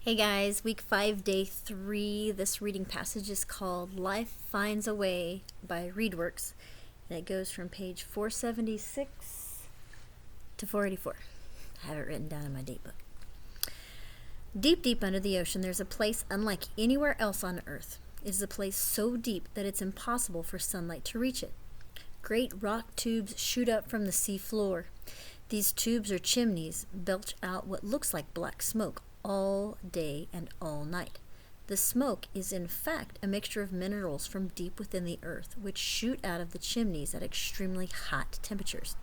Hey guys, week 5, day 3. This reading passage is called Life Finds a Way by Readworks, and it goes from page 476 to 484. I have it written down in my date book. Deep, deep under the ocean, there's a place unlike anywhere else on Earth. It is a place so deep that it's impossible for sunlight to reach it. Great rock tubes shoot up from the sea floor. These tubes or chimneys belch out what looks like black smoke all day and all night. The smoke is in fact a mixture of minerals from deep within the earth, which shoot out of the chimneys at extremely hot temperatures.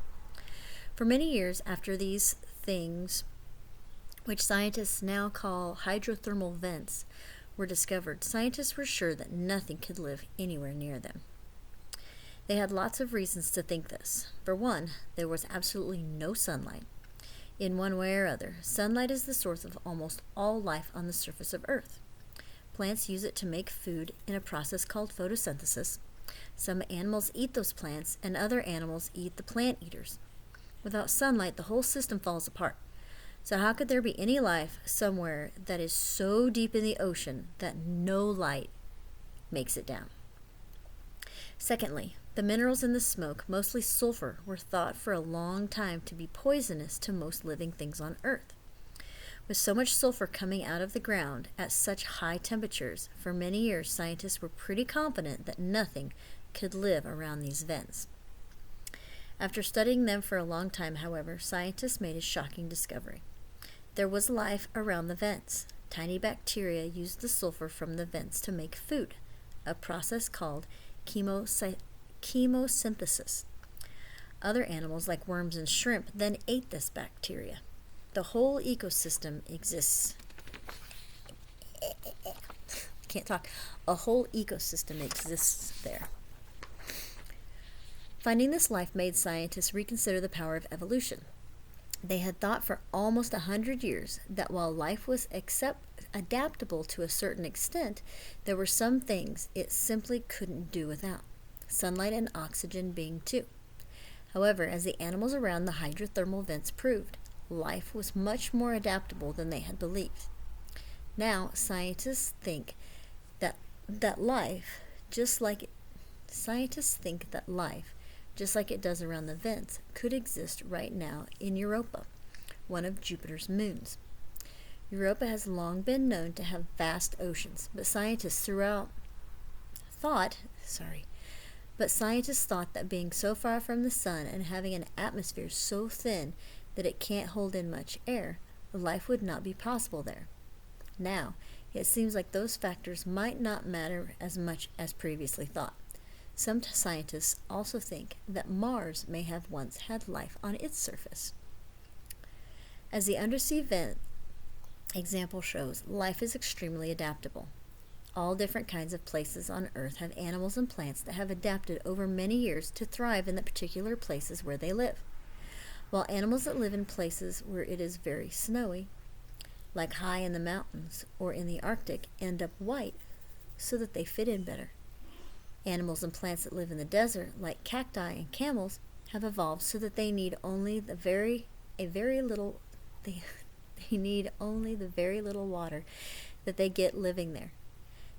For many years after these things, which scientists now call hydrothermal vents, were discovered, scientists were sure that nothing could live anywhere near them. They had lots of reasons to think this. For one, there was absolutely no sunlight. In one way or other, sunlight is the source of almost all life on the surface of Earth. Plants use it to make food in a process called photosynthesis. Some animals eat those plants, and other animals eat the plant eaters. Without sunlight, the whole system falls apart. So how could there be any life somewhere that is so deep in the ocean that no light makes it down? Secondly, the minerals in the smoke, mostly sulfur, were thought for a long time to be poisonous to most living things on Earth. With so much sulfur coming out of the ground at such high temperatures, for many years scientists were pretty confident that nothing could live around these vents. After studying them for a long time, however, scientists made a shocking discovery. There was life around the vents. Tiny bacteria used the sulfur from the vents to make food, a process called chemosynthesis. Other animals like worms and shrimp then ate this bacteria. The whole ecosystem exists. Can't talk. A whole ecosystem exists there. Finding this life made scientists reconsider the power of evolution. They had thought for almost 100 years that while life was adaptable to a certain extent, there were some things it simply couldn't do without. Sunlight and oxygen being two. However, as the animals around the hydrothermal vents proved, life was much more adaptable than they had believed. Now, scientists think that life, just like it does around the vents, could exist right now in Europa, one of Jupiter's moons. Europa has long been known to have vast oceans, but scientists thought that being so far from the sun and having an atmosphere so thin that it can't hold in much air, life would not be possible there. Now, it seems like those factors might not matter as much as previously thought. Some scientists also think that Mars may have once had life on its surface. As the undersea vent example shows, life is extremely adaptable. All different kinds of places on Earth have animals and plants that have adapted over many years to thrive in the particular places where they live. While animals that live in places where it is very snowy, like high in the mountains or in the Arctic, end up white so that they fit in better. Animals and plants that live in the desert, like cacti and camels, have evolved so that they need only the very little water that they get living there.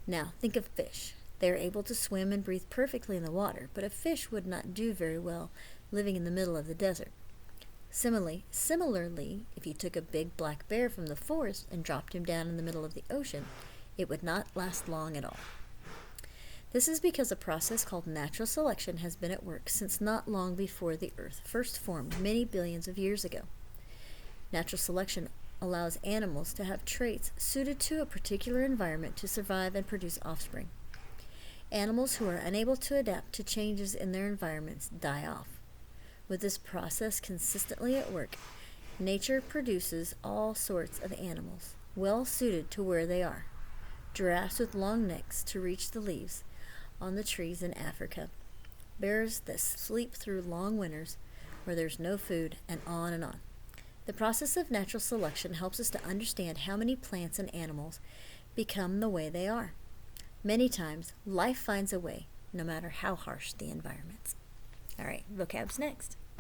Now, think of fish. They are able to swim and breathe perfectly in the water, but a fish would not do very well living in the middle of the desert. Similarly, if you took a big black bear from the forest and dropped him down in the middle of the ocean, it would not last long at all. This is because a process called natural selection has been at work since not long before the Earth first formed many billions of years ago. Natural selection allows animals to have traits suited to a particular environment to survive and produce offspring. Animals who are unable to adapt to changes in their environments die off. With this process consistently at work, nature produces all sorts of animals, well suited to where they are. Giraffes with long necks to reach the leaves on the trees in Africa, bears that sleep through long winters where there's no food, and on and on. The process of natural selection helps us to understand how many plants and animals become the way they are. Many times, life finds a way, no matter how harsh the environment. All right, vocab's next.